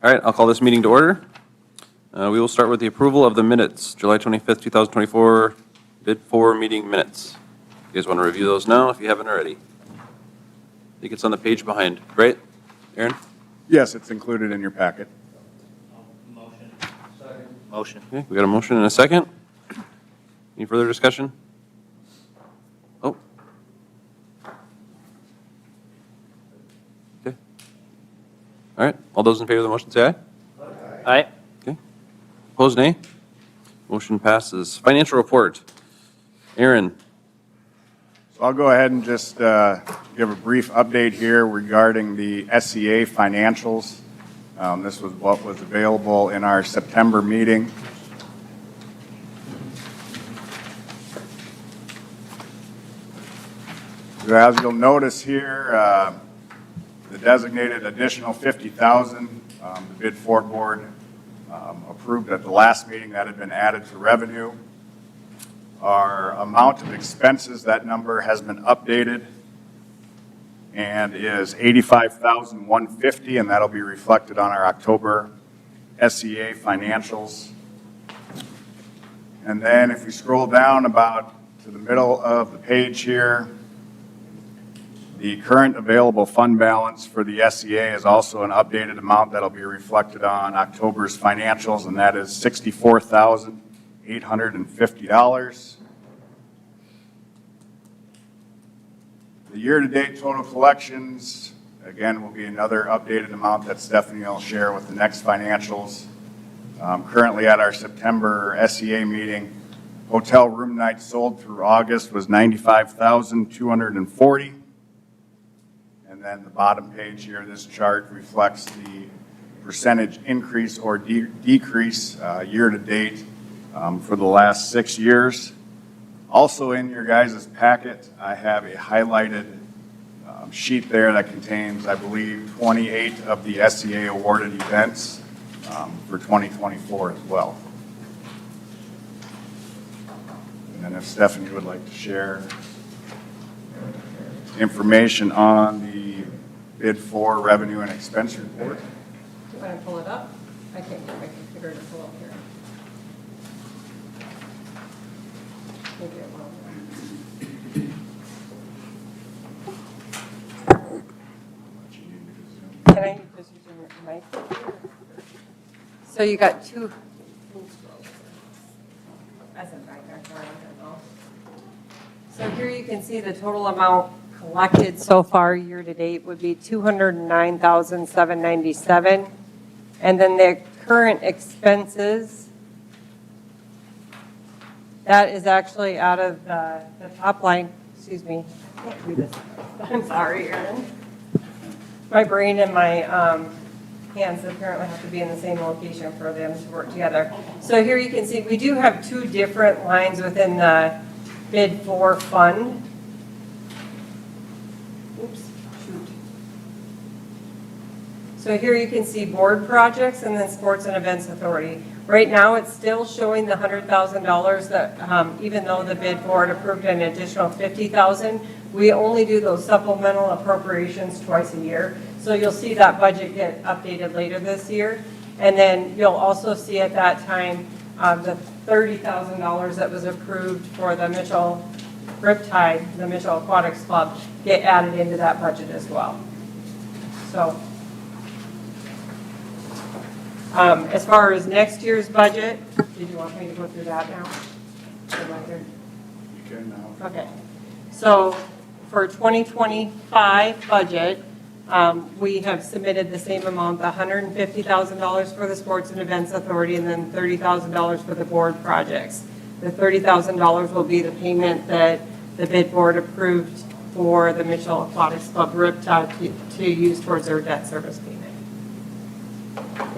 All right, I'll call this meeting to order. We will start with the approval of the minutes, July 25th, 2024, bid 4 meeting minutes. You guys want to review those now if you haven't already? I think it's on the page behind, right? Aaron? Yes, it's included in your packet. Motion. Second. Motion. Okay, we got a motion and a second. Any further discussion? Oh. Okay. All right, all those in favor of the motion say aye. Aye. Okay. Opposed, nay? Motion passes. Financial report. Aaron? So I'll go ahead and just give a brief update here regarding the SCA financials. This was what was available in our September meeting. So as you'll notice here, the designated additional $50,000, the bid 4 board approved at the last meeting that had been added to revenue. Our amount of expenses, that number has been updated and is $85,150, and that'll be reflected on our October SCA financials. And then if we scroll down about to the middle of the page here, the current available fund balance for the SCA is also an updated amount that'll be reflected on October's financials, and that is $64,850. The year-to-date total collections, again, will be another updated amount that Stephanie will share with the next financials. Currently at our September SCA meeting, hotel room nights sold through August was 95,240. And then the bottom page here, this chart reflects the percentage increase or decrease year-to-date for the last 6 years. Also in your guys' packet, I have a highlighted sheet there that contains, I believe, 28 of the SCA awarded events for 2024 as well. And then if Stephanie would like to share information on the bid 4 revenue and expense report. Do you want to pull it up? I can't get my computer to pull up here. Maybe it will. Can I just use your mic? So you got two. That's a back there, sorry, I don't know. So here you can see the total amount collected so far year-to-date would be $209,797. And then the current expenses, that is actually out of the top line, excuse me, I can't do this. I'm sorry, Aaron. My brain and my hands apparently have to be in the same location for them to work together. So here you can see we do have two different lines within the bid 4 fund. Oops, shoot. So here you can see board projects and then sports and events authority. Right now, it's still showing the $100,000 that even though the bid board approved an additional $50,000, we only do those supplemental appropriations twice a year. So you'll see that budget get updated later this year. And then you'll also see at that time the $30,000 that was approved for the Mitchell Riptide, the Mitchell Aquatics Club, get added into that budget as well. So as far as next year's budget, did you want me to go through that now? You can now. Okay. So for 2025 budget, we have submitted the same amount, the $150,000 for the Sports and Events Authority and then $30,000 for the board projects. The $30,000 will be the payment that the bid board approved for the Mitchell Aquatics Club Riptide to use towards their debt service payment.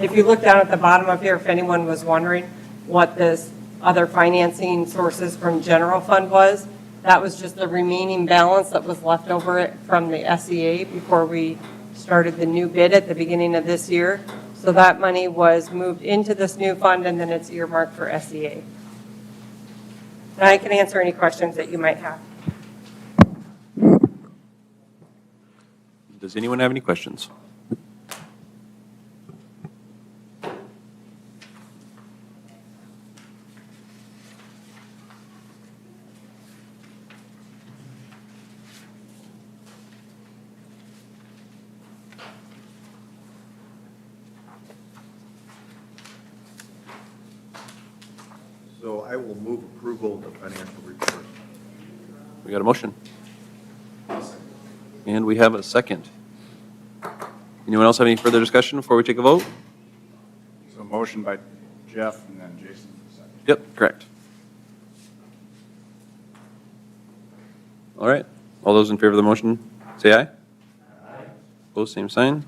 If you look down at the bottom of here, if anyone was wondering what this other financing sources from general fund was, that was just the remaining balance that was left over from the SCA before we started the new bid at the beginning of this year. So that money was moved into this new fund and then it's earmarked for SCA. And I can answer any questions that you might have. Does anyone have any questions? will move approval of the financial report. We got a motion. And we have a second. Anyone else have any further discussion before we take a vote? So motion by Jeff and then Jason for the second. Yep, correct. All right. All those in favor of the motion, say aye. Aye. Opposed, same sign.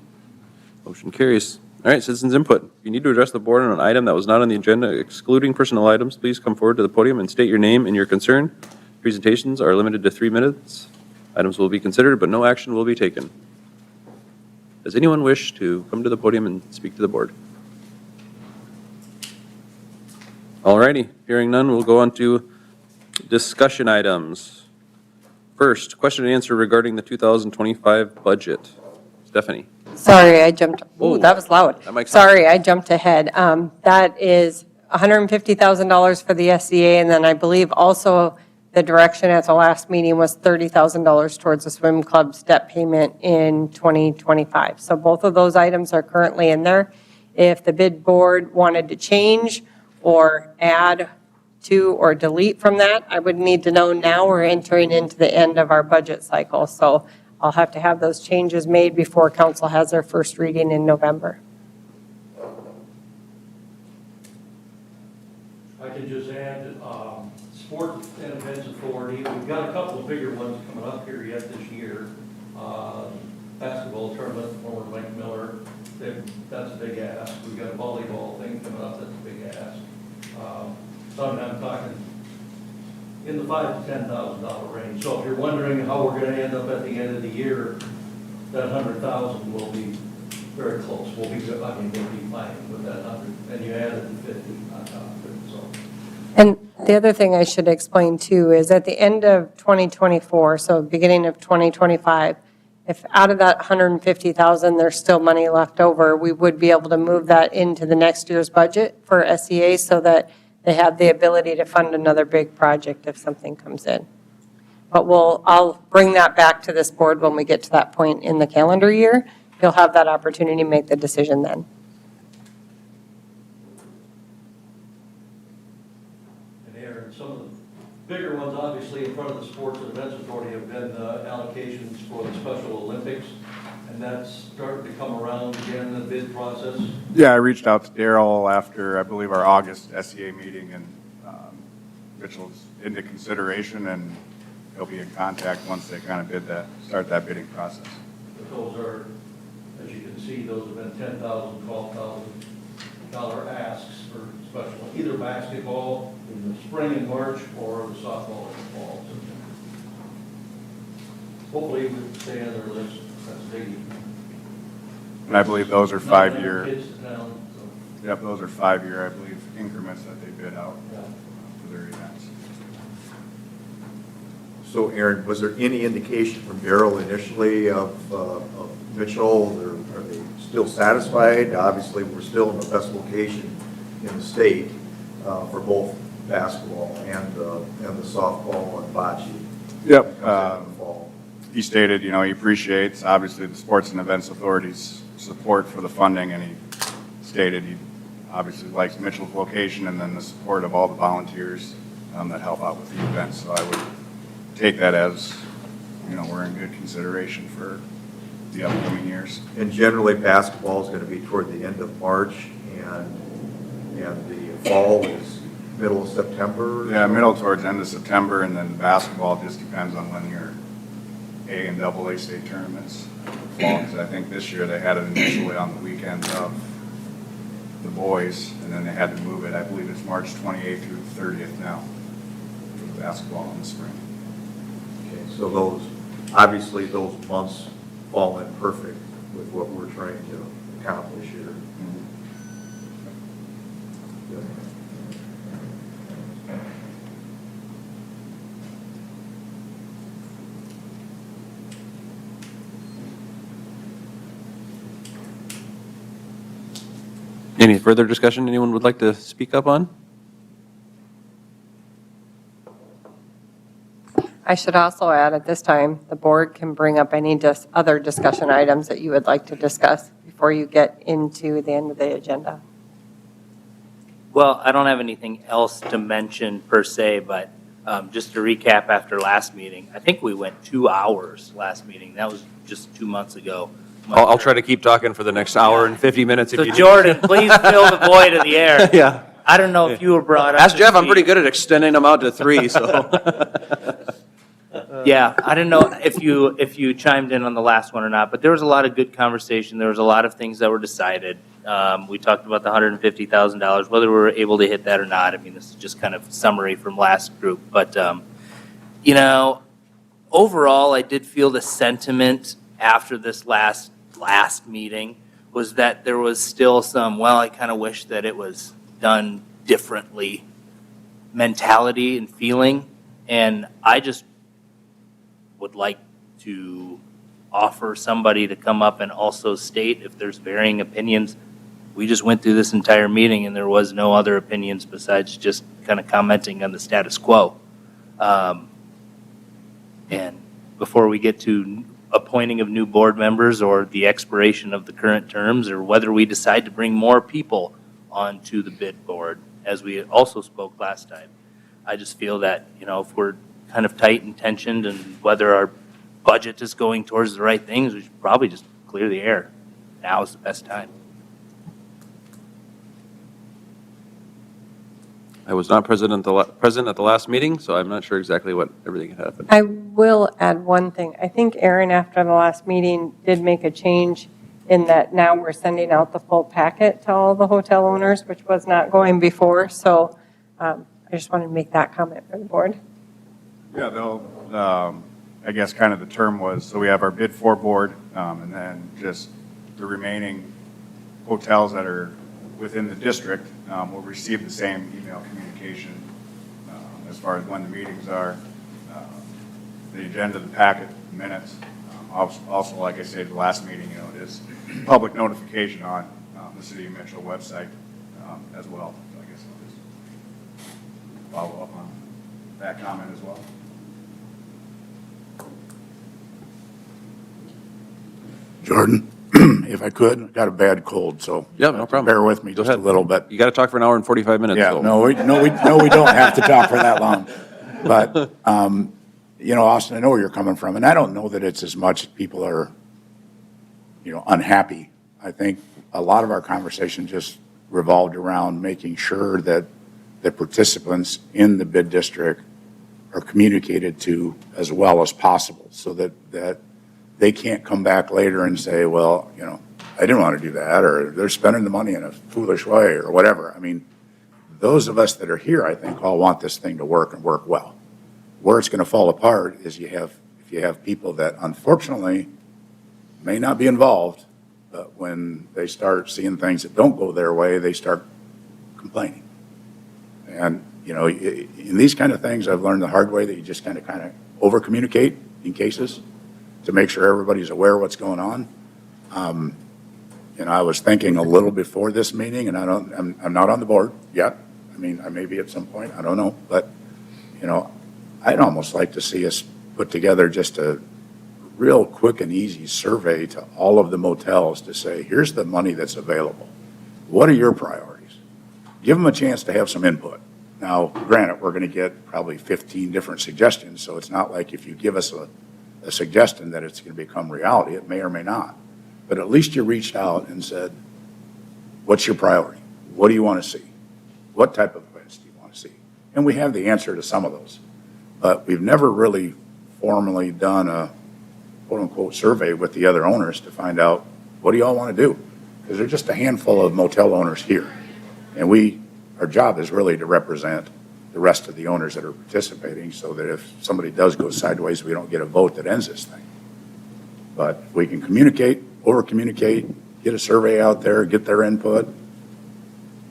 Motion carries. All right, citizens input. If you need to address the board on an item that was not on the agenda, excluding personnel items, please come forward to the podium and state your name and your concern. Presentations are limited to 3 minutes. Items will be considered, but no action will be taken. Does anyone wish to come to the podium and speak to the board? All righty, hearing none, we'll go on to discussion items. First, question and answer regarding the 2025 budget. Stephanie. Sorry, I jumped, Oh, ooh, that was loud. that mic's- Sorry, I jumped ahead. That is $150,000 for the SCA, and then I believe also the direction at the last meeting was $30,000 towards the swim club's debt payment in 2025. So both of those items are currently in there. If the bid board wanted to change or add to or delete from that, I would need to know now. We're entering into the end of our budget cycle, so I'll have to have those changes made before council has their first reading in November. I can just add, Sports and Events Authority, we've got a couple of bigger ones coming up here yet this year. Basketball tournament, former Mike Miller, that's a big ask. We've got a volleyball thing coming up, that's a big ask. So I'm talking in the $5,000 to $10,000 range. So if you're wondering how we're gonna end up at the end of the year, that 100,000 will be very close. We'll be good, I mean, we'll be fine with that 100, and you added the 50 on top of it, so. And the other thing I should explain too is at the end of 2024, so beginning of 2025, if out of that 150,000, there's still money left over, we would be able to move that into the next year's budget for SEA so that they have the ability to fund another big project if something comes in. But I'll bring that back to this board when we get to that point in the calendar year. You'll have that opportunity to make the decision then. And Aaron, some of the bigger ones, obviously, in front of the Sports and Events Authority have been allocations for the Special Olympics, and that's starting to come around again in the bid process. Yeah, I reached out to Daryl after, I believe, our August SEA meeting, and Mitchell's into consideration, and he'll be in contact once they kind of start that bidding process. But those are, as you can see, those have been $10,000, $12,000 asks for special, either basketball in the spring and March or the softball in the fall. So hopefully we stay on their list. That's big. And I believe those are 5-year, Kids to town, so, yep, those are 5-year, I believe, increments that they bid out yeah. for their events. So Aaron, was there any indication from Darrell initially of Mitchell? Are they still satisfied? Obviously, we're still in the best location in the state for both basketball and the softball and bocce. Yep. That comes in the fall. He stated, he appreciates, obviously, the Sports and Events Authority's support for the funding, and he stated he obviously likes Mitchell's location and then the support of all the volunteers that help out with the events. So I would take that as, we're in good consideration for the upcoming years. And generally, basketball is going to be toward the end of March, and the fall is middle of September. Yeah, middle towards end of September, and then the basketball just depends on when your A and AA state tournaments fall. Because I think this year they had it initially on the weekends of the boys, and then they had to move it. I believe it's March 28th through the 30th now for the basketball in the spring. Okay, so obviously those months fall in perfect with what we're trying to accomplish here. Any further discussion anyone would like to speak up on? I should also add at this time, the board can bring up any other discussion items that you would like to discuss before you get into the end of the agenda. Well, I don't have anything else to mention per se, but just to recap after last meeting, I think we went 2 hours last meeting. That was just 2 months ago. I'll try to keep talking for the next hour and 50 minutes if So you do. Jordan, please fill the void of the air. Yeah. I don't know if you were brought up. Ask to Jeff, I'm pretty speak. good at extending them out to 3, so. Yeah, I don't know if you chimed in on the last one or not, but there was a lot of good conversation. There was a lot of things that were decided. We talked about the $150,000, whether we were able to hit that or not. I mean, this is just kind of summary from last group. But, you know, overall, I did feel the sentiment after this last meeting was that there was still some, well, I kind of wish that it was done differently mentality and feeling. And I just would like to offer somebody to come up and also state if there's varying opinions. We just went through this entire meeting and there was no other opinions besides just kind of commenting on the status quo. And before we get to appointing of new board members or the expiration of the current terms, or whether we decide to bring more people onto the bid board, as we also spoke last time, I just feel that, you know, if we're kind of tight and tensioned and whether our budget is going towards the right things, we should probably just clear the air. Now is the best time. I was not present at the last meeting, so I'm not sure exactly what everything had happened. I will add one thing. I think Aaron, after the last meeting, did make a change in that now we're sending out the full packet to all the hotel owners, which was not going before. So I just wanted to make that comment for the board. Yeah, they'll, I guess kind of the term was, so we have our bid for board, and then just the remaining hotels that are within the district will receive the same email communication as far as when the meetings are, the agenda, the packet, the minutes. Also, like I said, the last meeting, you know, it is public notification on the City of Mitchell website as well. So I guess I'll just follow up on that comment as well. Jordan, if I could, I've got a bad cold, so. Yeah, no problem. Bear with me Go just a ahead. little bit. You got to talk for an hour and 45 minutes. Yeah, so. no, we don't have to talk for that long. But, you know, Austin, I know where you're coming from, and I don't know that it's as much people are, you know, unhappy. I think a lot of our conversation just revolved around making sure that the participants in the bid district are communicated to as well as possible, so that they can't come back later and say, well, you know, I didn't want to do that, or they're spending the money in a foolish way, or whatever. I mean, those of us that are here, I think, all want this thing to work and work well. Where it's going to fall apart is if you have people that unfortunately may not be involved, but when they start seeing things that don't go their way, they start complaining. And, you know, in these kind of things, I've learned the hard way that you just kind of over-communicate in cases to make sure everybody's aware of what's going on. You know, I was thinking a little before this meeting, and I'm not on the board yet. I mean, I may be at some point, I don't know. But, you know, I'd almost like to see us put together just a real quick and easy survey to all of the motels to say, here's the money that's available. What are your priorities? Give them a chance to have some input. Now, granted, we're going to get probably 15 different suggestions, so it's not like if you give us a suggestion that it's going to become reality. It may or may not. But at least you reached out and said, what's your priority? What do you want to see? What type of events do you want to see? And we have the answer to some of those. But we've never really formally done a quote-unquote survey with the other owners to find out, what do you all want to do? Because there's just a handful of motel owners here. And our job is really to represent the rest of the owners that are participating, so that if somebody does go sideways, we don't get a vote that ends this thing. But if we can communicate, over-communicate, get a survey out there, get their input,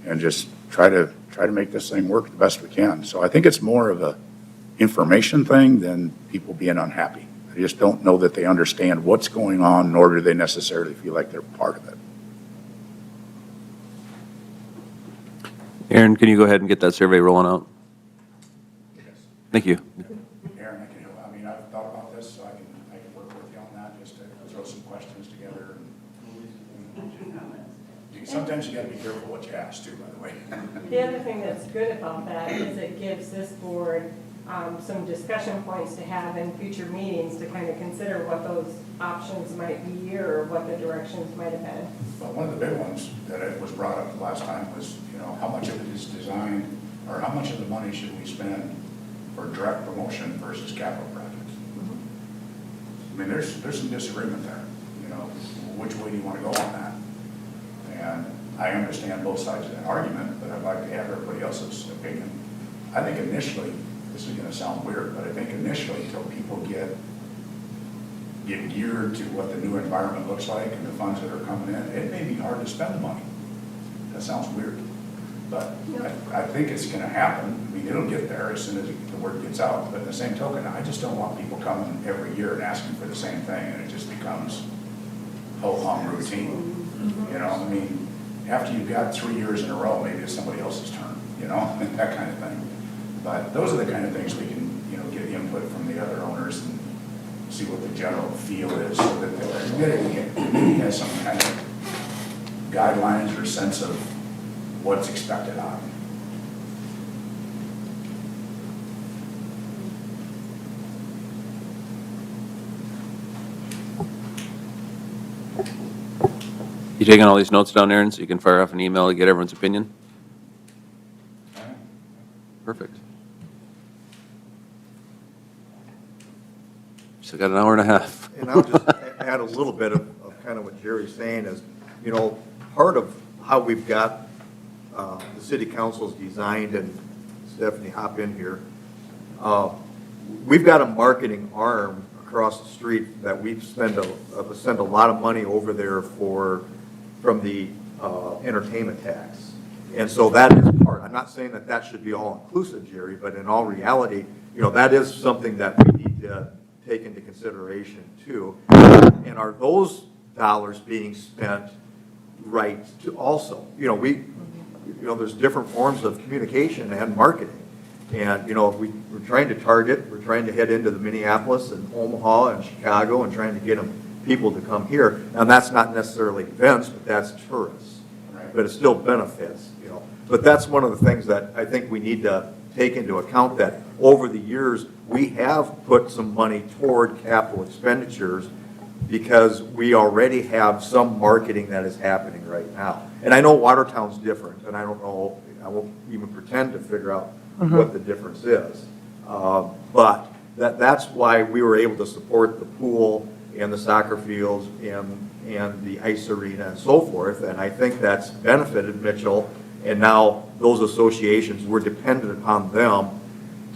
and just try to make this thing work the best we can. So I think it's more of a information thing than people being unhappy. I just don't know that they understand what's going on, nor do they necessarily feel like they're part of it. Aaron, can you go ahead and get that survey rolling out? Thank you. Aaron, I can help. I mean, I've thought about this, so I can work with you on that, just to throw some questions together. Sometimes you gotta be careful what you ask too, by the way. The other thing that's good about that is it gives this board some discussion points to have in future meetings to kind of consider what those options might be or what the directions might have been. But one of the big ones that it was brought up last time was, how much of it is designed, or how much of the money should we spend for direct promotion versus capital projects? I mean, there's some disagreement there, which way do you want to go on that? And I understand both sides of that argument, but I'd like to have everybody else's opinion. I think initially, this is going to sound weird, but I think initially, until people get geared to what the new environment looks like and the funds that are coming in, it may be hard to spend the money. That sounds weird, but I think it's going to happen. I mean, it'll get there as soon as the word gets out. But in the same token, I just don't want people coming every year and asking for the same thing, and it just becomes ho-hum routine. I mean, after you've got 3 years in a row, maybe it's somebody else's turn, that kind of thing. But those are the kind of things we can, get input from the other owners and see what the general feel is, so that the committee has some kind of guidelines or sense of what's expected of them. You taking all these notes down, Aaron, so you can fire off an email to get everyone's opinion? Perfect. Still got an hour and a half. And I'll just add a little bit of kind of what Jerry's saying is, part of how we've got the city council's designed, and Stephanie, hop in here, we've got a marketing arm across the street that we spend a lot of money over there from the entertainment tax. And so that is part, I'm not saying that should be all-inclusive, Jerry, but in all reality, that is something that we need to take into consideration too. And are those dollars being spent right to also? There's different forms of communication and marketing. And, we're trying to target, we're trying to head into the Minneapolis and Omaha and Chicago and trying to get people to come here. Now, that's not necessarily events, but that's tourists. Right. But it still benefits, But that's one of the things that I think we need to take into account, that over the years, we have put some money toward capital expenditures because we already have some marketing that is happening right now. And I know Watertown's different, and I won't even pretend to figure out what the difference is. But that's why we were able to support the pool and the soccer fields and the ice arena and so forth. And I think that's benefited Mitchell. And now those associations, we're dependent upon them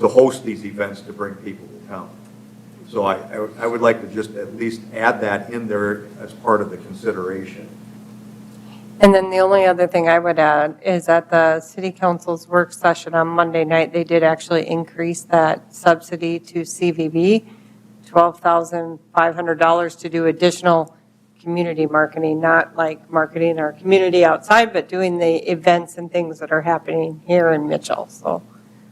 to host these events to bring people to town. So I would like to just at least add that in there as part of the consideration. And then the only other thing I would add is at the city council's work session on Monday night, they did actually increase that subsidy to CVB, $12,500 to do additional community marketing, not like marketing our community outside, but doing the events and things that are happening here in Mitchell. So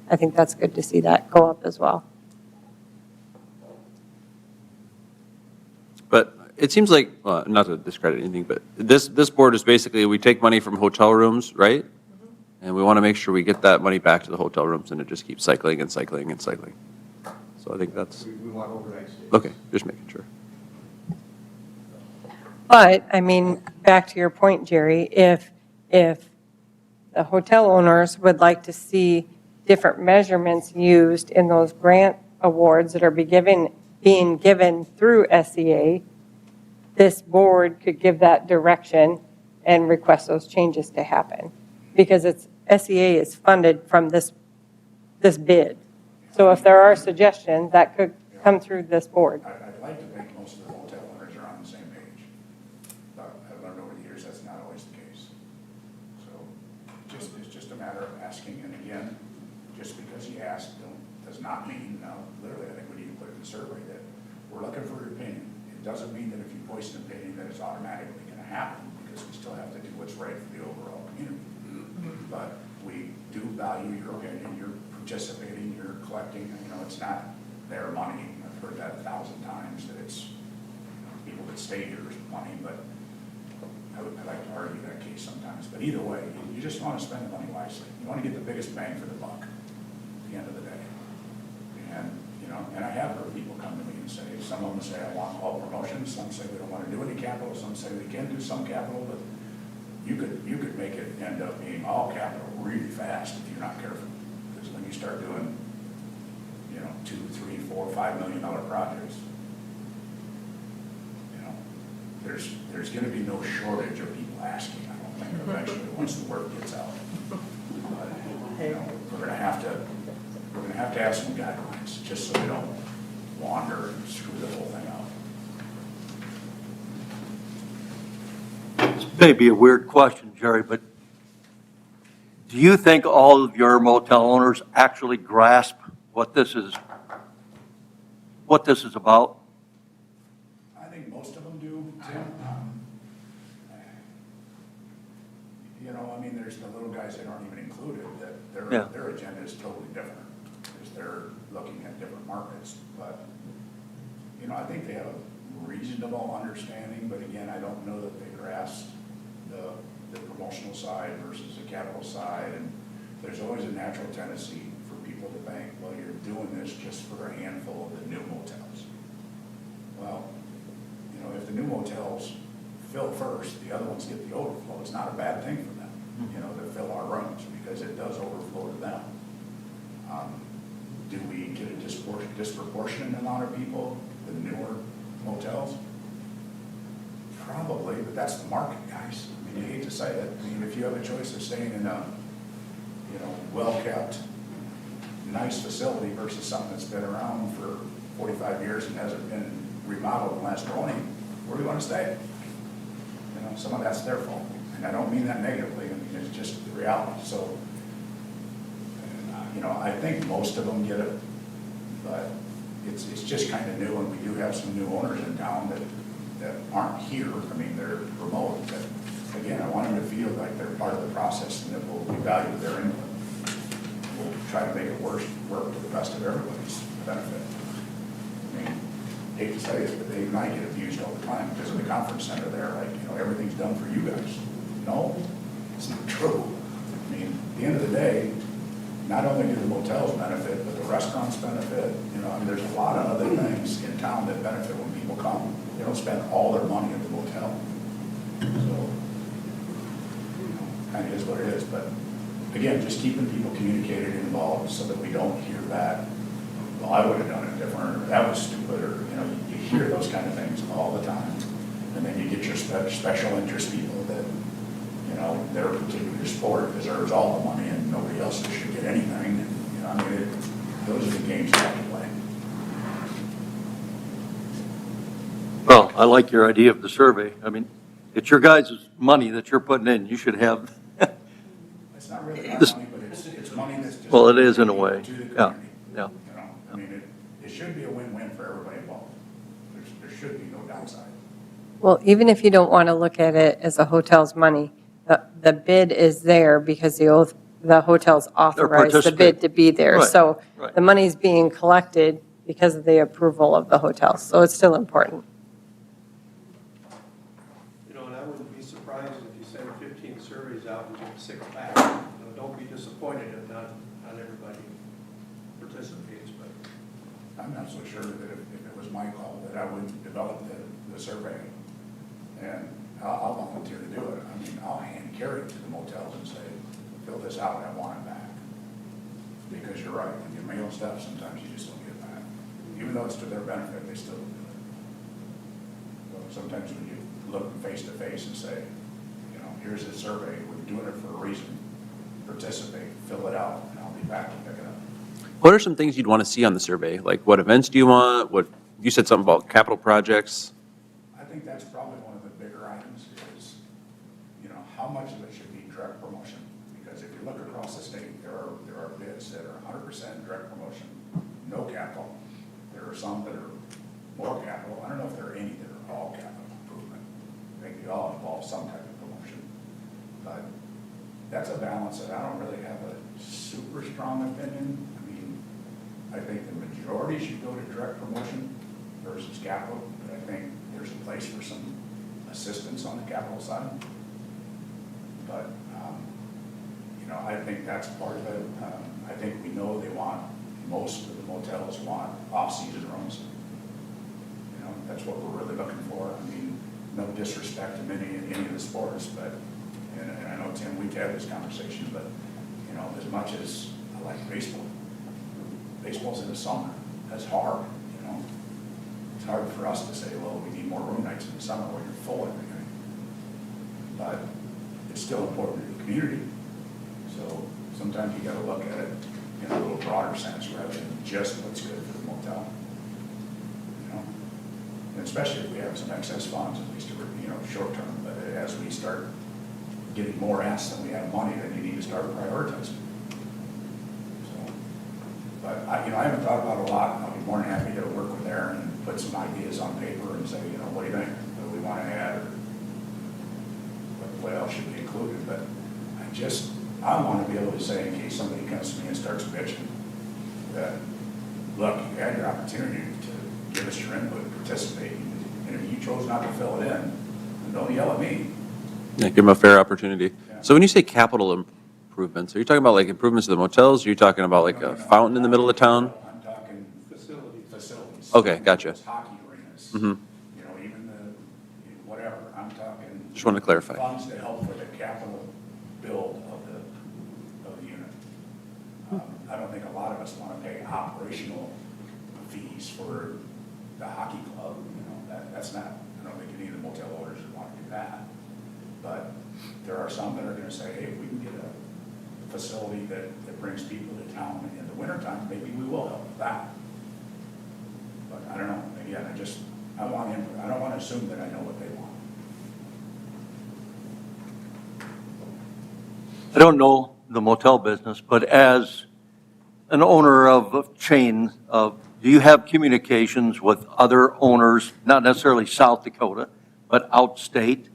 I think that's good to see that go up as well. But it seems like, not to discredit anything, but this board is basically, we take money from hotel rooms, right? And we want to make sure we get that money back to the hotel rooms, and it just keeps cycling and cycling and cycling. So I think that's, We want overnight stays. okay, just making sure. But, I mean, back to your point, Jerry, if the hotel owners would like to see different measurements used in those grant awards that are being given through SEA, this board could give that direction and request those changes to happen. Because SEA is funded from this bid. So if there are suggestions, that could come through this board. I'd like to think most of the hotel owners are on the same page. But I've learned over the years that's not always the case. So it's just a matter of asking. And again, just because you ask does not mean, literally, I think we need to put in the survey that we're looking for your opinion. It doesn't mean that if you voice an opinion that it's automatically going to happen, because we still have to do what's right for the overall community. But we do value your opinion. You're participating, you're collecting. It's not their money. I've heard that 1,000 times, that it's people that stay here's money. But I like to argue that case sometimes, but either way, you just want to spend the money wisely. You want to get the biggest bang for the buck at the end of the day. And, you know, and I have heard people come to me and say, some of them say, I want all promotions, some say we don't want to do any capital, some say we can do some capital, but you could make it end up being all capital really fast if you're not careful. Because when you start doing, you know, $2, $3, $4, $5 million projects, you know, there's going to be no shortage of people asking, I don't think, eventually, once the word gets out. But, you know, we're going to have to have some guidelines, just so we don't wander and screw the whole thing up. This may be a weird question, Jerry, but do you think all of your motel owners actually grasp what this is about? I think most of them do, Tim. You know, I mean, there's the little guys that aren't even included, that Yeah. their agenda is totally different, because they're looking at different markets. But, you know, I think they have a reasonable understanding, but again, I don't know that they grasp the promotional side versus the capital side. And there's always a natural tendency for people to think, well, you're doing this just for a handful of the new motels. Well, you know, if the new motels fill first, the other ones get the overflow. It's not a bad thing for them, you know, to fill our rooms, because it does overflow to them. Do we get a disproportionate amount of people, the newer motels? Probably, but that's the market, guys. I mean, you hate to say it. I mean, if you have a choice of staying in a, you know, well-kept, nice facility versus something that's been around for 45 years and hasn't been remodeled in the last 20, where do you want to stay? You know, some of that's their fault. And I don't mean that negatively. I mean, it's just the reality. So, you know, I think most of them get it, but it's just kind of new, and we do have some new owners in town that aren't here. I mean, they're remote, but again, I want them to feel like they're part of the process and that we'll value their input. We'll try to make it work to the best of everybody's benefit. I mean, hate to say it, but Dave and I get abused all the time because of the conference center there, like, you know, everything's done for you guys. No, it's not true. I mean, at the end of the day, not only do the motels benefit, but the restaurants benefit. You know, I mean, there's a lot of other things in town that benefit when people come. They don't spend all their money at the motel. So, you know, kind of is what it is. But again, just keeping people communicated and involved so that we don't hear that, well, I would have done it different, or that was stupid, or, you know, you hear those kind of things all the time. And then you get your special interest people that, you know, their particular sport deserves all the money and nobody else should get anything. And, you know, I mean, those are the games you have to play. Well, I like your idea of the survey. I mean, it's your guys' money that you're putting in. You should have, It's not really our This- money, but it's money that's just. well, it is in a way. To the Yeah, community. yeah. You know, I mean, it should be a win-win for everybody involved. There should be no downside. Well, even if you don't want to look at it as a hotel's money, the bid is there because the hotel's authorized the bid to be there. Right, So right. the money's being collected because of the approval of the hotel. So it's still important. You know, and I wouldn't be surprised if you send 15 surveys out and get 6 back. You know, don't be disappointed if not everybody participates, but. I'm not so sure that if it was my call, that I would develop the survey. And I'll volunteer to do it. I mean, I'll hand carry it to the motels and say, fill this out, I want it back. Because you're right, when you mail stuff, sometimes you just don't get it back. Even though it's to their benefit, they still don't do it. So sometimes when you look face to face and say, you know, here's a survey, we're doing it for a reason, participate, fill it out, and I'll be back to pick it up. What are some things you'd want to see on the survey? Like, what events do you want? You said something about capital projects. I think that's probably one of the bigger items is, you know, how much of it should be direct promotion? Because if you look across the state, there are bids that are 100% direct promotion, no capital. There are some that are more capital. I don't know if there are any that are all capital improvement. I think they all involve some type of promotion. But that's a balance that I don't really have a super strong opinion. I mean, I think the majority should go to direct promotion versus capital, but I think there's a place for some assistance on the capital side. But, you know, I think that's part of it. I think we know they want, most of the motels want off-season rooms. You know, that's what we're really looking for. I mean, no disrespect to any of the sports, but, and I know, Tim, we've had this conversation, but, you know, as much as I like baseball, baseball's in the summer. That's hard, you know. It's hard for us to say, well, we need more room nights in the summer where you're full every night. But it's still important to the community. So sometimes you gotta look at it in a little broader sense rather than just what's good for the motel. You know? And especially if we have some excess funds, at least, you know, short term, but as we start getting more asks than we have money, then you need to start prioritizing. So, but I haven't thought about it a lot. I'll be more than happy to work with Aaron and put some ideas on paper and say, you know, what do you think? What do we want to add? Or what else should be included? But I want to be able to say, in case somebody comes to me and starts bitching, that, look, you had your opportunity to give us your input, participate, and if you chose not to fill it in, then don't yell at me. Yeah, give them a fair opportunity. Yeah. So when you say capital improvements, are you talking about like improvements to the motels? Or are you talking about like a fountain in the middle of town? I'm talking facilities. Okay, gotcha. Hockey arenas. Mhm. You know, even whatever, I'm talking. Just wanted to clarify. Funds to help with the capital build of the unit. I don't think a lot of us want to pay operational fees for the hockey club, you know, that's not, I don't think any of the motel owners would want to do that. But there are some that are going to say, hey, if we can get a facility that brings people to town in the wintertime, maybe we will help with that. But I don't know, again, I don't want to assume that I know what they want. I don't know the motel business, but as an owner of a chain, do you have communications with other owners, not necessarily South Dakota, but outstate,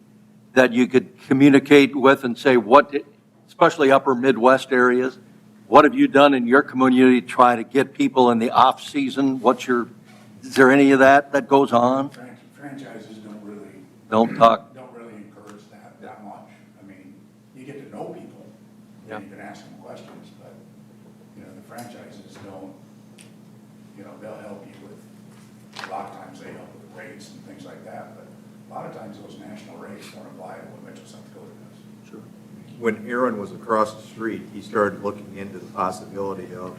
that you could communicate with and say, especially upper Midwest areas, what have you done in your community to try to get people in the off-season? Is there any of that goes on? Franchises Don't talk. don't really encourage that much. I mean, you get to know people, Yeah. and you can ask them questions, but, you know, the franchises don't, you know, they'll help you with, a lot of times they help with rates and things like that, but a lot of times those national rates don't apply to what Mitchell, South Dakota does. Sure. When Aaron was across the street, he started looking into the possibility of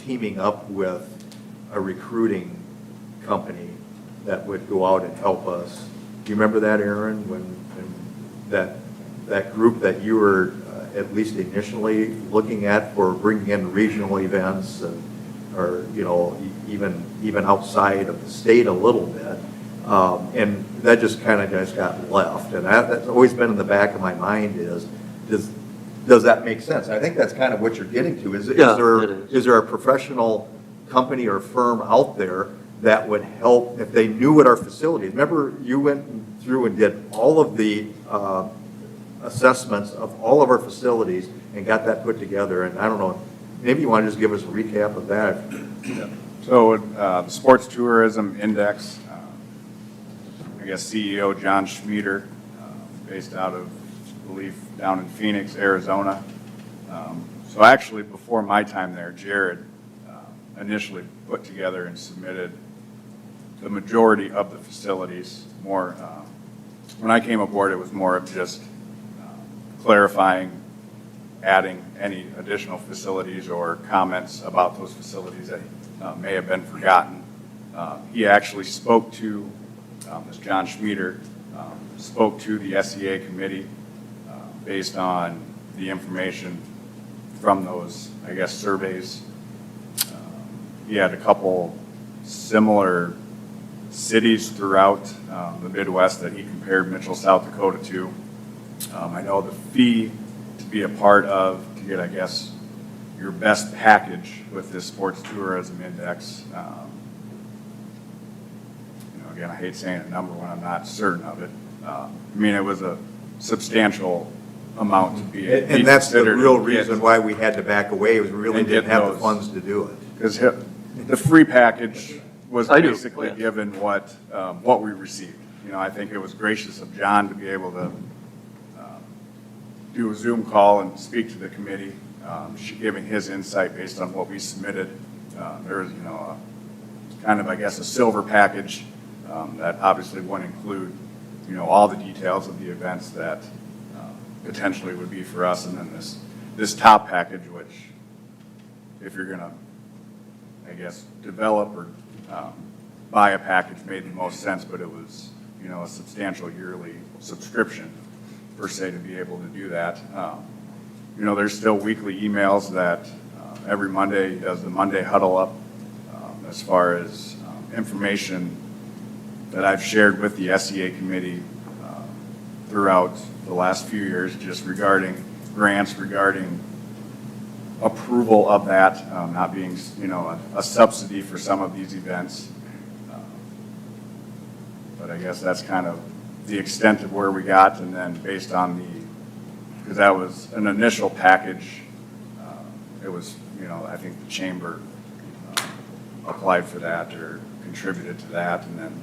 teaming up with a recruiting company that would go out and help us. Do you remember that, Aaron, when that group that you were at least initially looking at for bringing in regional events or, you know, even outside of the state a little bit? And that just kind of just got left. And that's always been in the back of my mind does that make sense? And I think that's kind of what you're getting to. Is there a professional company or firm out there that would help if they knew what our facilities? Remember, you went through and did all of the assessments of all of our facilities and got that put together. And I don't know, maybe you want to just give us a recap of that. So the Sports Tourism Index, I guess CEO John Schmieder, based out of, I believe, down in Phoenix, Arizona. So actually, before my time there, Jared initially put together and submitted the majority of the facilities. More, when I came aboard, it was more of just clarifying, adding any additional facilities or comments about those facilities that may have been forgotten. He actually spoke to, this John Schmieder, spoke to the SEA committee based on the information from those, I guess, surveys. He had a couple similar cities throughout the Midwest that he compared Mitchell, South Dakota to. I know the fee to be a part of, to get, I guess, your best package with this Sports Tourism Index. You know, again, I hate saying a number when I'm not certain of it. I mean, it was a substantial amount to be And that's the considered real and get. reason why we had to back away, was we really And didn't get have the those. funds to do it. Because the free package was I do, basically yeah. given what we received. I think it was gracious of John to be able to do a Zoom call and speak to the committee, giving his insight based on what we submitted. There was, kind of, I guess, a silver package that obviously wouldn't include, all the details of the events that potentially would be for us, and then this top package, which if you're gonna, I guess, develop or buy a package made the most sense, but it was, a substantial yearly subscription per se to be able to do that. There's still weekly emails that every Monday he does the Monday huddle up as far as information that I've shared with the SEA committee throughout the last few years, just regarding grants, regarding approval of that, not being, a subsidy for some of these events. But I guess that's kind of the extent of where we got, and then based on because that was an initial package, it was, I think the chamber applied for that or contributed to that, and then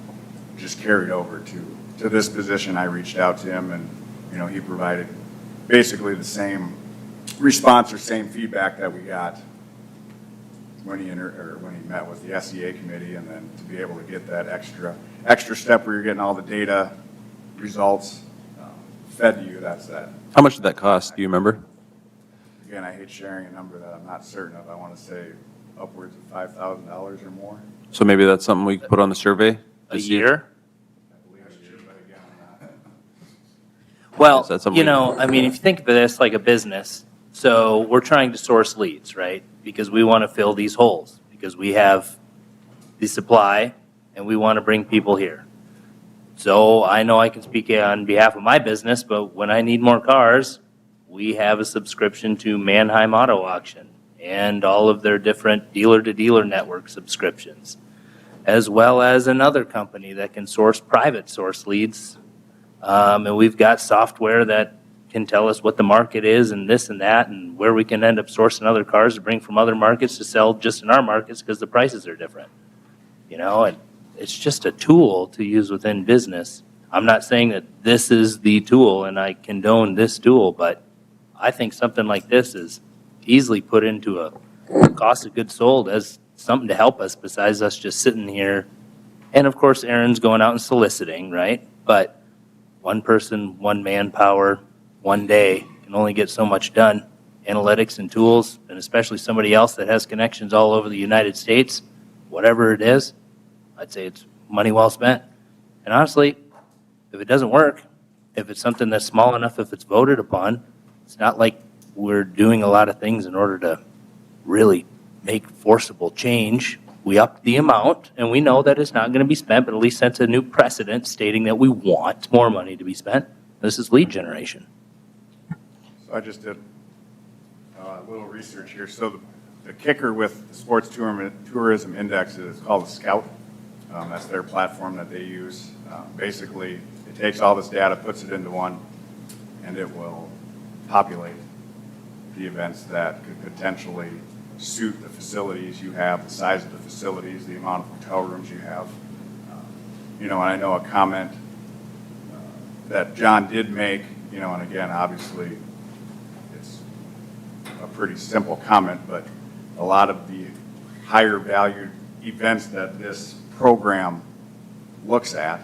just carried over to this position. I reached out to him, and, he provided basically the same response or same feedback that we got when he met with the SEA committee, and then to be able to get that extra step where you're getting all the data results fed to you, that's that. How much did that cost? Do you remember? Again, I hate sharing a number that I'm not certain of. I want to say upwards of $5,000 or more. So maybe that's something we could put on the survey? A to see if- year? I believe it is, but again, I'm not. Well, Is that something we- if you think of this like a business, so we're trying to source leads, right? Because we want to fill these holes, because we have the supply and we want to bring people here. So I know I can speak on behalf of my business, but when I need more cars, we have a subscription to Manheim Auto Auction and all of their different dealer-to-dealer network subscriptions, as well as another company that can source private source leads. And we've got software that can tell us what the market is and this and that, and where we can end up sourcing other cars to bring from other markets to sell just in our markets because the prices are different. And it's just a tool to use within business. I'm not saying that this is the tool and I condone this tool, but I think something like this is easily put into a cost of goods sold as something to help us besides us just sitting here. And of course, Aaron's going out and soliciting, right? But one person, one manpower, one day can only get so much done. Analytics and tools, and especially somebody else that has connections all over the United States, whatever it is, I'd say it's money well spent. And honestly, if it doesn't work, if it's something that's small enough, if it's voted upon, it's not like we're doing a lot of things in order to really make forcible change. We upped the amount, and we know that it's not going to be spent, but at least sets a new precedent stating that we want more money to be spent. This is lead generation. So I just did a little research here. So the kicker with the Sports Tourism Index is called the Scout. That's their platform that they use. Basically, it takes all this data, puts it into one, and it will populate the events that could potentially suit the facilities you have, the size of the facilities, the amount of hotel rooms you have. And I know a comment that John did make, and again, obviously, it's a pretty simple comment, but a lot of the higher valued events that this program looks at,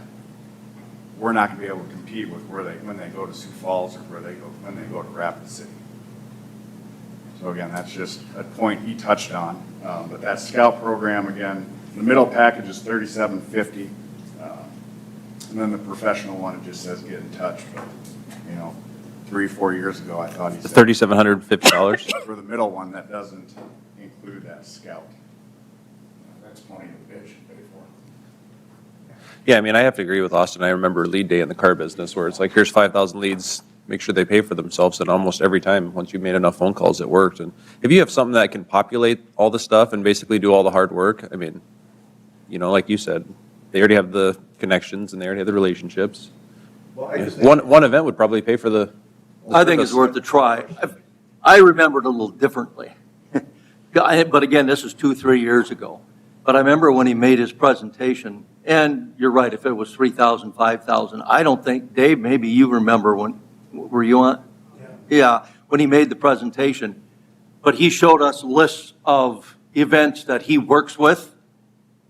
we're not going to be able to compete with when they go to Sioux Falls or when they go to Rapid City. So again, that's just a point he touched on. But that Scout program, again, the middle package is $37.50, and then the professional one, it just says get in touch. But 3-4 years ago, I thought he said $3,750? for the middle one, that doesn't include that Scout. That's plenty of bitch to pay for. Yeah, I have to agree with Austin. I remember lead day in the car business where it's like, here's 5,000 leads, make sure they pay for themselves, and almost every time, once you made enough phone calls, it worked. And if you have something that can populate all the stuff and basically do all the hard work, like you said, they already have the connections and they already have the relationships. Well, I just think- One event would probably pay for the. I think it's worth a try. I remember it a little differently. But again, this is 2-3 years ago. But I remember when he made his presentation, and you're right, if it was 3,000, 5,000, I don't think, Dave, maybe you remember when, were you on? Yeah, when he made the presentation. But he showed us lists of events that he works with.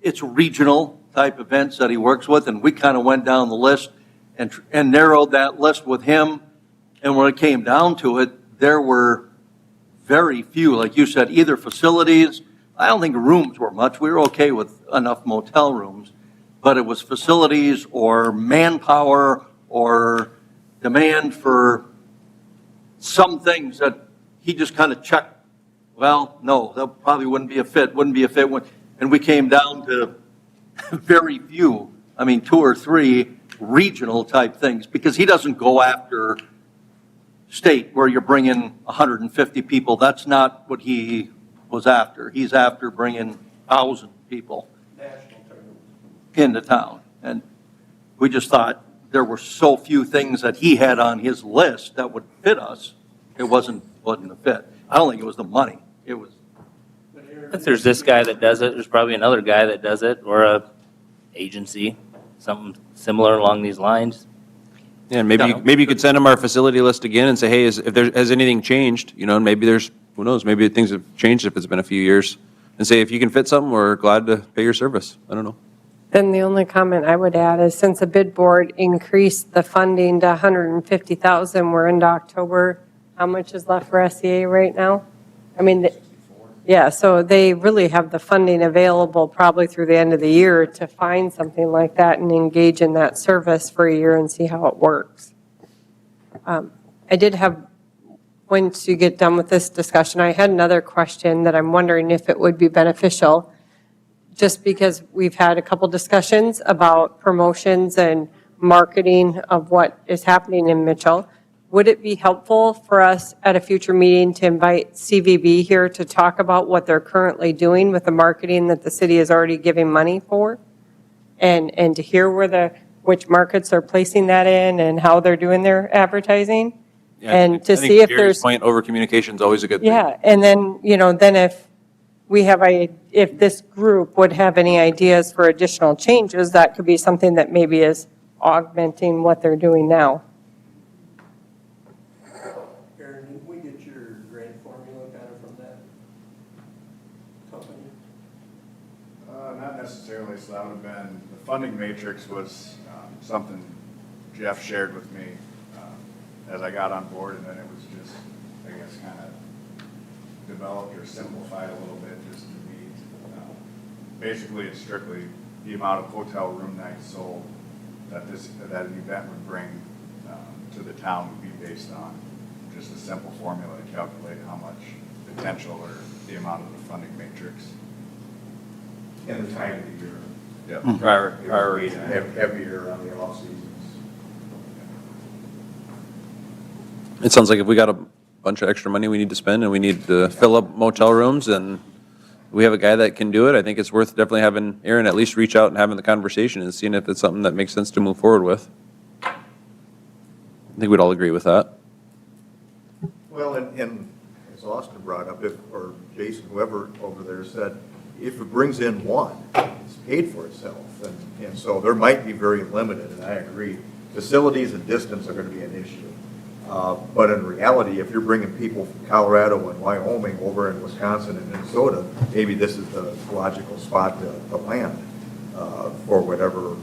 It's regional type events that he works with, and we kind of went down the list and narrowed that list with him. And when it came down to it, there were very few, like you said, either facilities. I don't think rooms were much. We were okay with enough motel rooms, but it was facilities or manpower or demand for some things that he just kind of checked. Well, no, that probably wouldn't be a fit, And we came down to very few, I mean, 2 or 3 regional type things, because he doesn't go after state where you're bringing 150 people. That's not what he was after. He's after bringing 1,000 people National tournament. into town. And we just thought there were so few things that he had on his list that would fit us. It wasn't a fit. I don't think it was the money. It was, But Aaron, If there's this guy that does it, there's probably another guy that does it, or a agency, something similar along these lines. Yeah, and maybe you could send them our facility list again and say, hey, has anything changed? You know, and maybe there's, who knows, maybe things have changed if it's been a few years. And say, if you can fit something, we're glad to pay your service. I don't know. Then the only comment I would add is since the bid board increased the funding to 150,000, we're into October, how much is left for SEA right now? I mean, yeah, so they really have the funding available probably through the end of the year to find something like that and engage in that service for a year and see how it works. I did have, once you get done with this discussion, I had another question that I'm wondering if it would be beneficial, just because we've had a couple discussions about promotions and marketing of what is happening in Mitchell. Would it be helpful for us at a future meeting to invite CVB here to talk about what they're currently doing with the marketing that the city is already giving money for? And to hear which markets they're placing that in and how they're doing their advertising? Yeah, And to I think see if Gary's there's, point, over communication is always a good thing. yeah, and then, then if we have, if this group would have any ideas for additional changes, that could be something that maybe is augmenting what they're doing now. Aaron, didn't we get your grant formula kind of from that company? Not necessarily, so that would have been, the funding matrix was something Jeff shared with me as I got on board, and then it was just, I guess, kind of developed or simplified a little bit just to meet. Basically, it's strictly the amount of hotel room nights sold that an event would bring to the town would be based on just a simple formula to calculate how much potential or the amount of the funding matrix. And the time of the year. Yep. Priority. Heavier on the off seasons. It sounds like if we got a bunch of extra money we need to spend and we need to fill up motel rooms and we have a guy that can do it, I think it's worth definitely having Aaron at least reach out and having the conversation and seeing if it's something that makes sense to move forward with. I think we'd all agree with that. Well, and as Austin brought up, or Jason, whoever over there said, if it brings in one, it's paid for itself. And so there might be very limited, and I agree. Facilities and distance are going to be an issue. But in reality, if you're bringing people from Colorado and Wyoming over in Wisconsin and Minnesota, maybe this is the logical spot to land for whatever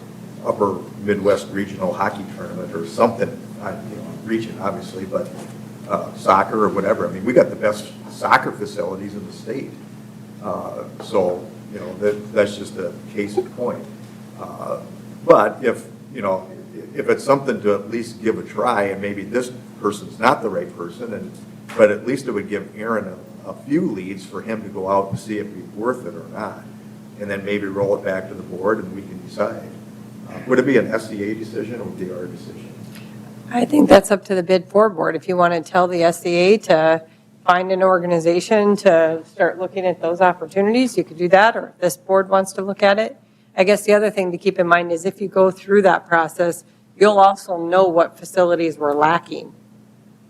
upper Midwest regional hockey tournament or something, region obviously, but soccer or whatever. I mean, we got the best soccer facilities in the state. So, that's just a case in point. But if it's something to at least give a try, and maybe this person's not the right person, but at least it would give Aaron a few leads for him to go out and see if he's worth it or not, and then maybe roll it back to the board and we can decide. Would it be an SCA decision or would it be our decision? I think that's up to the bid board. If you want to tell the SCA to find an organization to start looking at those opportunities, you could do that, or if this board wants to look at it. I guess the other thing to keep in mind is if you go through that process, you'll also know what facilities we're lacking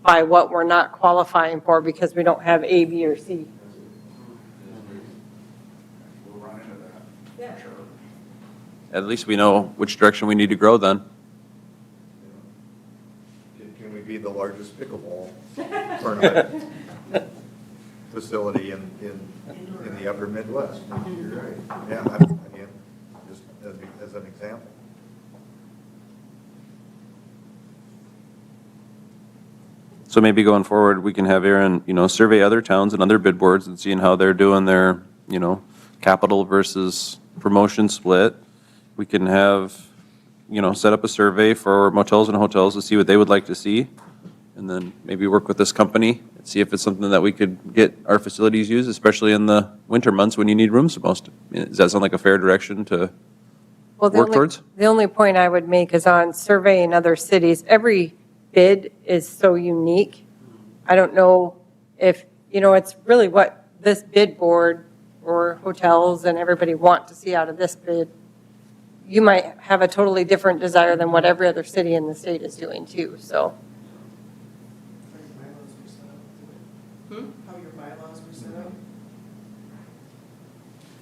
by what we're not qualifying for because we don't have A, B, or C. We'll run into that. at least we know which direction we need to grow then. Can we be the largest pickleball tournament facility in the upper Midwest? You're right. Yeah, again, just as an example. So maybe going forward, we can have Aaron, survey other towns and other bid boards and seeing how they're doing their, capital versus promotion split. We can have, set up a survey for motels and hotels to see what they would like to see. And then maybe work with this company and see if it's something that we could get our facilities used, especially in the winter months when you need rooms the most. Does that sound like a fair direction to Well, the work only- towards? The only point I would make is on surveying other cities. Every bid is so unique. I don't know if, it's really what this bid board or hotels and everybody want to see out of this bid. You might have a totally different desire than what every other city in the state is doing too, so. How your bylaws were set up?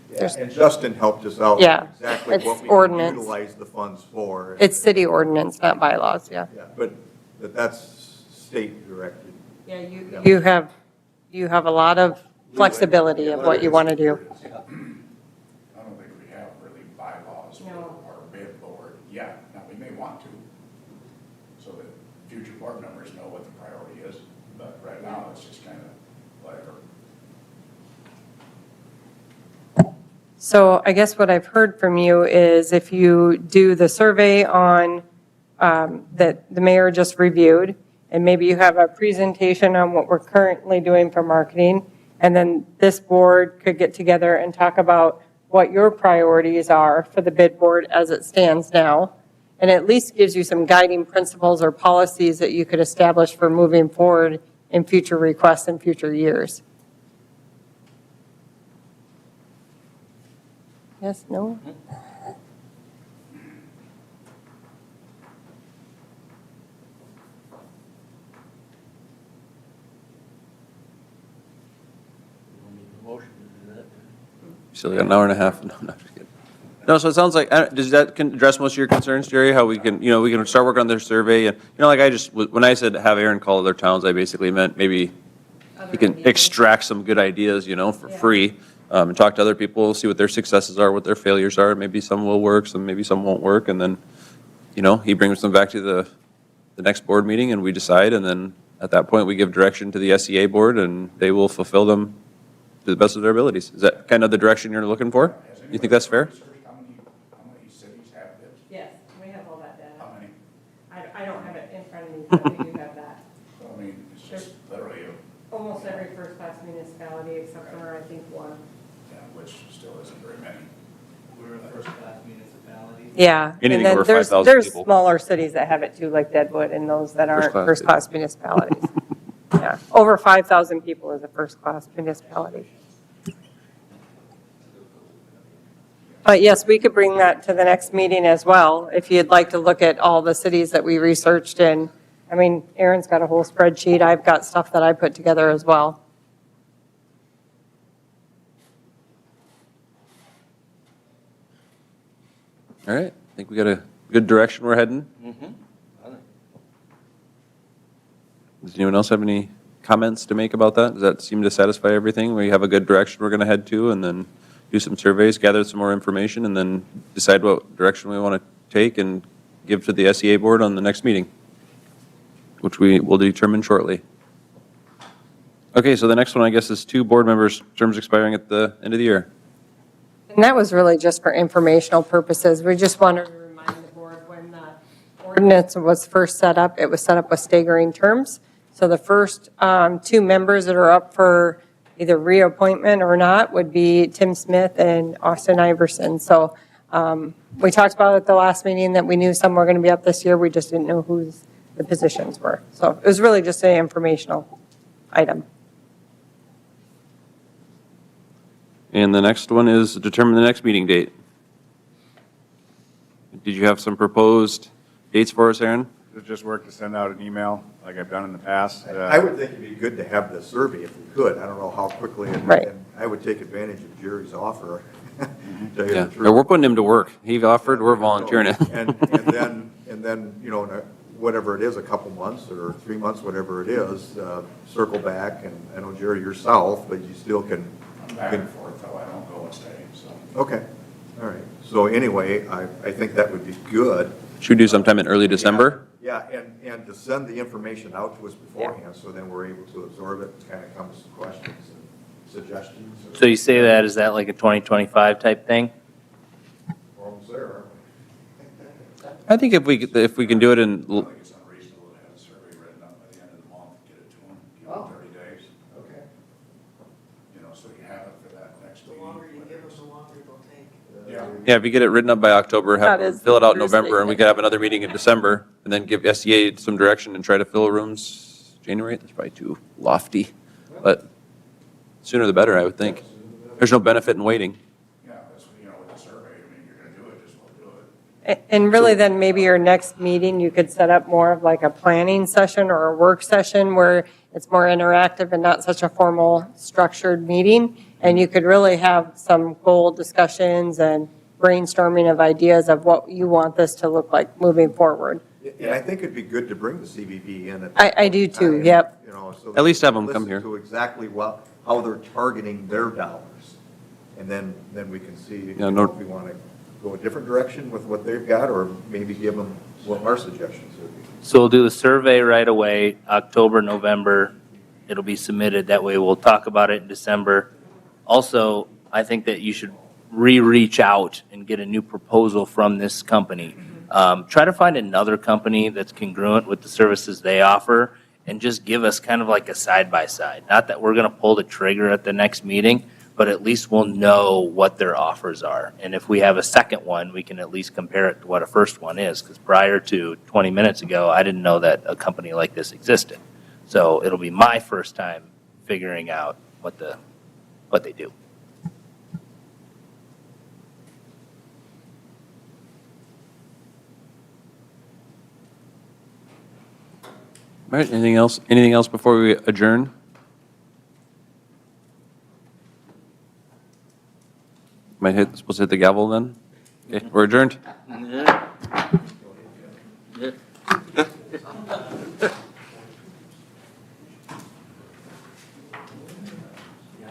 There's- And Justin helped us out. Yeah, Exactly it's what we can ordinance. utilize the funds for. It's city ordinance, not bylaws, yeah. Yeah, but that's state directed. Yeah, you have a lot of flexibility of what you want to do. I don't think we have really bylaws for No. our bid board yet. Now, we may want to, so that future board members know what the priority is, but right now, it's just kind of whatever. So I guess what I've heard from you is if you do the survey on, that the mayor just reviewed, and maybe you have a presentation on what we're currently doing for marketing, and then this board could get together and talk about what your priorities are for the bid board as it stands now, and at least gives you some guiding principles or policies that you could establish for moving forward in future requests in future years. Yes, no? Still got an hour and a half. No, not just kidding. No, so it sounds like, does that address most of your concerns, Jerry? How we can, we can start working on their survey and, like when I said have Aaron call other towns, I basically meant maybe he can extract some good ideas, for free, and talk to other people, see what their successes are, what their failures are. Maybe some will work, maybe some won't work, and then, he brings them back to the next board meeting and we decide, and then at that point, we give direction to the SEA board and they will fulfill them to the best of their abilities. Is that kind of the direction you're looking for? You think that's fair? How many cities have this? Yes, we have all that data. How many? I don't have it in front of me, but we do have that. I mean, it's just literally, Almost every first-class municipality except for, I think, one. which still isn't very many. We're a first-class municipality. Yeah. and Anything then over there's 5,000 There's people. smaller cities that have it too, like Deadwood, and those that aren't First-class, first-class municipalities. Yeah, over 5,000 people is a first-class municipality. But yes, we could bring that to the next meeting as well, if you'd like to look at all the cities that we researched in. I mean, Aaron's got a whole spreadsheet, I've got stuff that I put together as well. All right, I think we got a good direction we're heading. Does anyone else have any comments to make about that? Does that seem to satisfy everything? We have a good direction we're going to head to, and then do some surveys, gather some more information, and then decide what direction we want to take and give to the SEA board on the next meeting, which we will determine shortly. Okay, so the next one, I guess, is 2 board members' terms expiring at the end of the year. And that was really just for informational purposes. We just wanted to remind the board when the ordinance was first set up, it was set up with staggering terms. So the first 2 members that are up for either reappointment or not would be Tim Smith and Austin Iverson. So we talked about at the last meeting that we knew some were going to be up this year. We just didn't know who the positions were. So it was really just an informational item. And the next one is determine the next meeting date. Did you have some proposed dates for us, Aaron? Does it just work to send out an email like I've done in the past? I would think it'd be good to have the survey if we could. I don't know how quickly, and Right. and I would take advantage of Jerry's offer tell you Yeah, the truth. we're putting him to work. He offered, we're volunteering it. And then, you know, in whatever it is, a couple months or 3 months, whatever it is, circle back, and I know, Jerry, you're south, but you still can. I'm back and forth, though, I don't go and stay, so. Okay, all right. So anyway, I think that would be good. Should we do sometime in early December? Yeah, and to send the information out to us beforehand, so then we're able to absorb it, kind of come with some questions and suggestions. So you say that, is that like a 2025 type thing? We're almost there, aren't we? I think if we can do it in, I think it's unreasonable to have a survey written up by the end of the month, get it to them, give them 30 days, Okay. you know, so you have it for that next The meeting. longer you give them, the longer they'll take. Yeah. yeah, if you get it written up by October, have That is fill it out in Thursday. November, and we could have another meeting in December, and then give SEA some direction and try to fill rooms January. That's probably too lofty, but sooner the better, I would think. There's no benefit in waiting. Yeah, that's, you know, with the survey, I mean, you're gonna do it, just we'll do it. And really then maybe your next meeting, you could set up more of like a planning session or a work session where it's more interactive and not such a formal structured meeting. And you could really have some goal discussions and brainstorming of ideas of what you want this to look like moving forward. And I think it'd be good to bring the CVB in at. I do too, time, yep. You know, so. At least have that 'em we come listen here. To exactly how they're targeting their dollars. And then we can see, you Yeah, know, no- if we want to go a different direction with what they've got, or maybe give them what our suggestions would be. So we'll do the survey right away, October, November. It'll be submitted. That way we'll talk about it in December. Also, I think that you should reach out and get a new proposal from this company. Try to find another company that's congruent with the services they offer and just give us kind of like a side-by-side. Not that we're going to pull the trigger at the next meeting, but at least we'll know what their offers are. And if we have a second one, we can at least compare it to what a first one is. Because prior to 20 minutes ago, I didn't know that a company like this existed. So it'll be my first time figuring out what they do. All right, anything else before we adjourn? Supposed to hit the gavel then? Okay, we're adjourned.